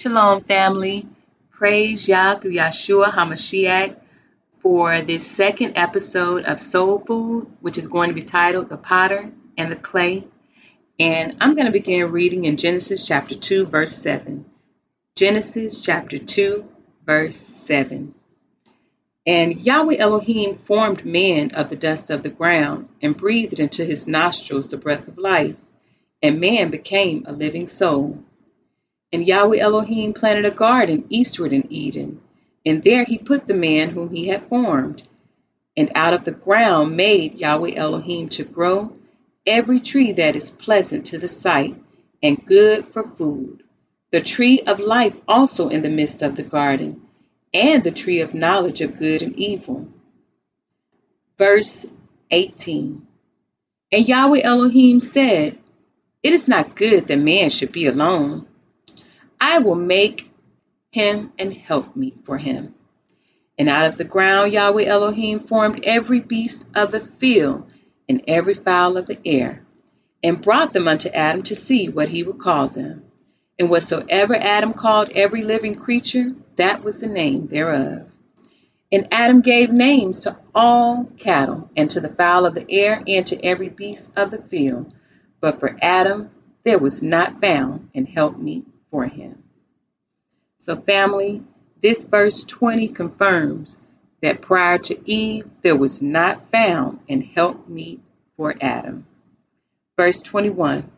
Shalom, family. Praise Yah through Yahshua HaMashiach for this second episode of Soul Food, which is going to be titled The Potter and the Clay. And I'm going to begin reading in Genesis chapter 2, verse 7. Genesis chapter 2, verse 7. And Yahweh Elohim formed man of the dust of the ground and breathed into his nostrils the breath of life, and man became a living soul. And Yahweh Elohim planted a garden eastward in Eden, and there he put the man whom he had formed. And out of the ground made Yahweh Elohim to grow every tree that is pleasant to the sight and good for food, the tree of life also in the midst of the garden, and the tree of knowledge of good and evil. Verse 18. And Yahweh Elohim said, It is not good that man should be alone. I will make him an helpmeet for him. And out of the ground Yahweh Elohim formed every beast of the field and every fowl of the air, and brought them unto Adam to see what he would call them. And whatsoever Adam called every living creature, that was the name thereof. And Adam gave names to all cattle, and to the fowl of the air, and to every beast of the field. But for Adam there was not found an helpmeet for him. So family, this verse 20 confirms that prior to Eve, there was not found an helpmeet for Adam. Verse 21.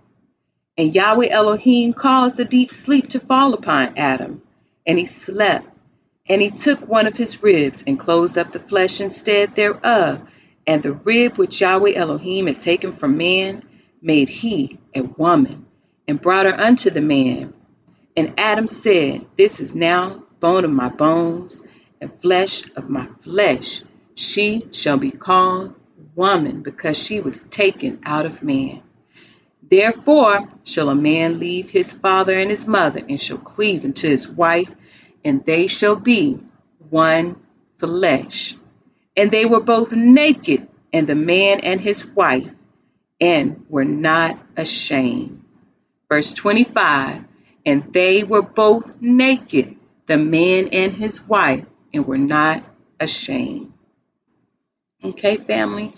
And Yahweh Elohim caused a deep sleep to fall upon Adam, and he slept. And he took one of his ribs and closed up the flesh instead thereof, and the rib which Yahweh Elohim had taken from man made he a woman, and brought her unto the man. And Adam said, This is now bone of my bones, and flesh of my flesh. She shall be called woman, because she was taken out of man. Therefore shall a man leave his father and his mother, and shall cleave unto his wife, and they shall be one flesh. And they were both naked, and the man and his wife, and were not ashamed. Verse 25. And they were both naked, the man and his wife, and were not ashamed. Okay, family,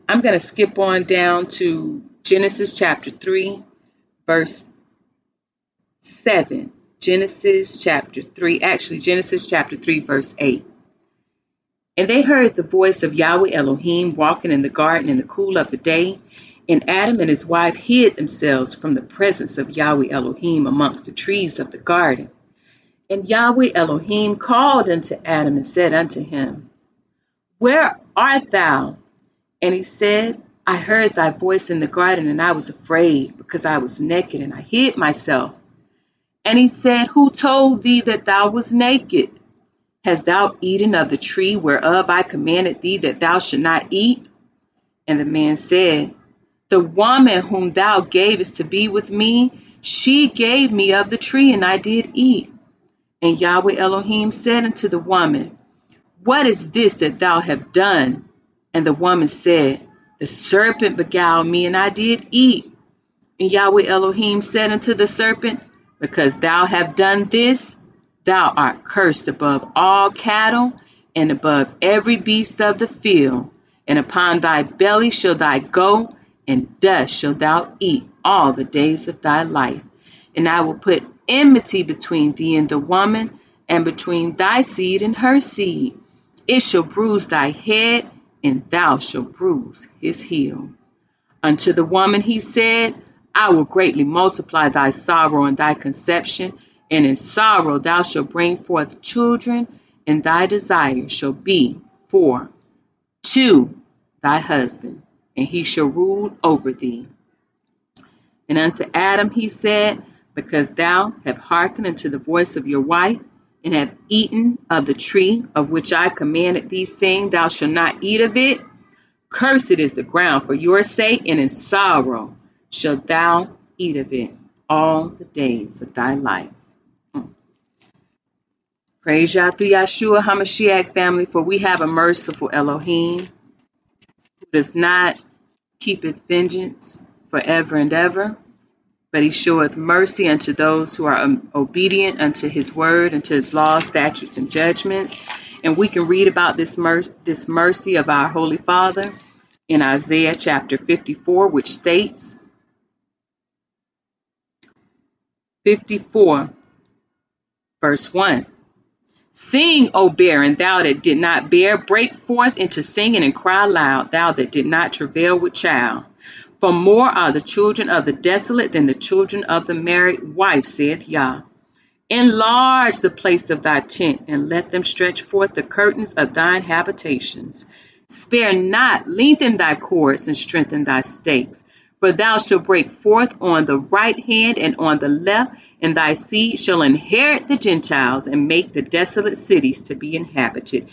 I'm going to skip on down to Genesis chapter 3, verse 7. Genesis chapter 3, verse 8. And they heard the voice of Yahweh Elohim walking in the garden in the cool of the day. And Adam and his wife hid themselves from the presence of Yahweh Elohim amongst the trees of the garden. And Yahweh Elohim called unto Adam and said unto him, Where art thou? And he said, I heard thy voice in the garden, and I was afraid, because I was naked, and I hid myself. And he said, Who told thee that thou wast naked? Hast thou eaten of the tree whereof I commanded thee that thou should not eat? And the man said, The woman whom thou gavest to be with me, she gave me of the tree, and I did eat. And Yahweh Elohim said unto the woman, What is this that thou hast done? And the woman said, The serpent beguiled me, and I did eat. And Yahweh Elohim said unto the serpent, Because thou hast done this, thou art cursed above all cattle, and above every beast of the field. And upon thy belly shall thou go, and dust shalt thou eat all the days of thy life. And I will put enmity between thee and the woman, and between thy seed and her seed. It shall bruise thy head, and thou shalt bruise his heel. Unto the woman he said, I will greatly multiply thy sorrow and thy conception, and in sorrow thou shalt bring forth children, and thy desire shall be for to thy husband, and he shall rule over thee. And unto Adam he said, Because thou hast hearkened unto the voice of your wife, and have eaten of the tree of which I commanded thee, saying, Thou shalt not eat of it, cursed is the ground for your sake, and in sorrow shalt thou eat of it all the days of thy life. Praise Yah through Yahshua HaMashiach, family, for we have a merciful Elohim who does not keep its vengeance forever and ever. but he showeth mercy unto those who are obedient unto his word, unto his laws, statutes, and judgments. And we can read about this mercy of our Holy Father in Isaiah chapter 54, which states, 54, verse 1. Sing, O barren, thou that did not bear, break forth into singing and cry loud, thou that did not travail with child. For more are the children of the desolate than the children of the married wife, saith Yah. Enlarge the place of thy tent, and let them stretch forth the curtains of thine habitations. Spare not, lengthen thy cords, and strengthen thy stakes. For thou shalt break forth on the right hand and on the left, and thy seed shall inherit the Gentiles, and make the desolate cities to be inhabited.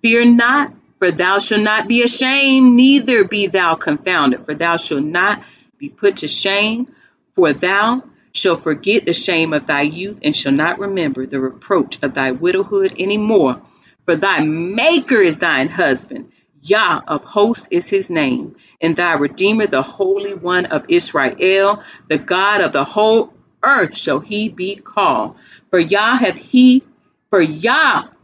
Fear not, for thou shalt not be ashamed, neither be thou confounded, for thou shalt not be put to shame, for thou shalt forget the shame of thy youth, and shall not remember the reproach of thy widowhood any more. For thy Maker is thine husband, Yah of hosts is his name, and thy Redeemer, the Holy One of Israel, the God of the whole earth shall he be called. For Yah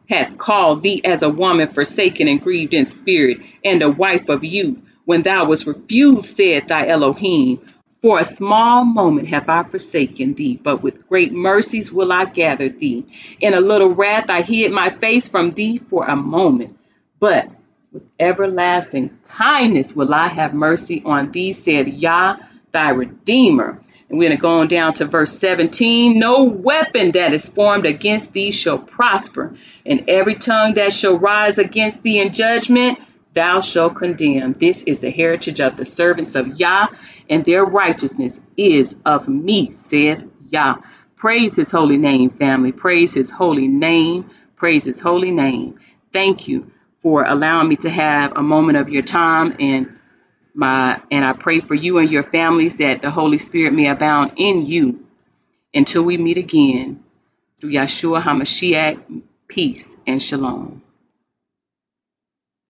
hath called thee as a woman forsaken and grieved in spirit, and a wife of youth. When thou wast refused, said thy Elohim, for a small moment have I forsaken thee, but with great mercies will I gather thee. In a little wrath I hid my face from thee for a moment, but with everlasting kindness will I have mercy on thee, said Yah, thy Redeemer. And we're going to go on down to verse 17. No weapon that is formed against thee shall prosper, and every tongue that shall rise against thee in judgment thou shalt condemn. This is the heritage of the servants of Yah, and their righteousness is of me, saith Yah. Praise his holy name, family. Praise his holy name. Praise his holy name. Thank you for allowing me to have a moment of your time, and I pray for you and your families that the Holy Spirit may abound in you until we meet again. Through Yeshua HaMashiach, peace and shalom.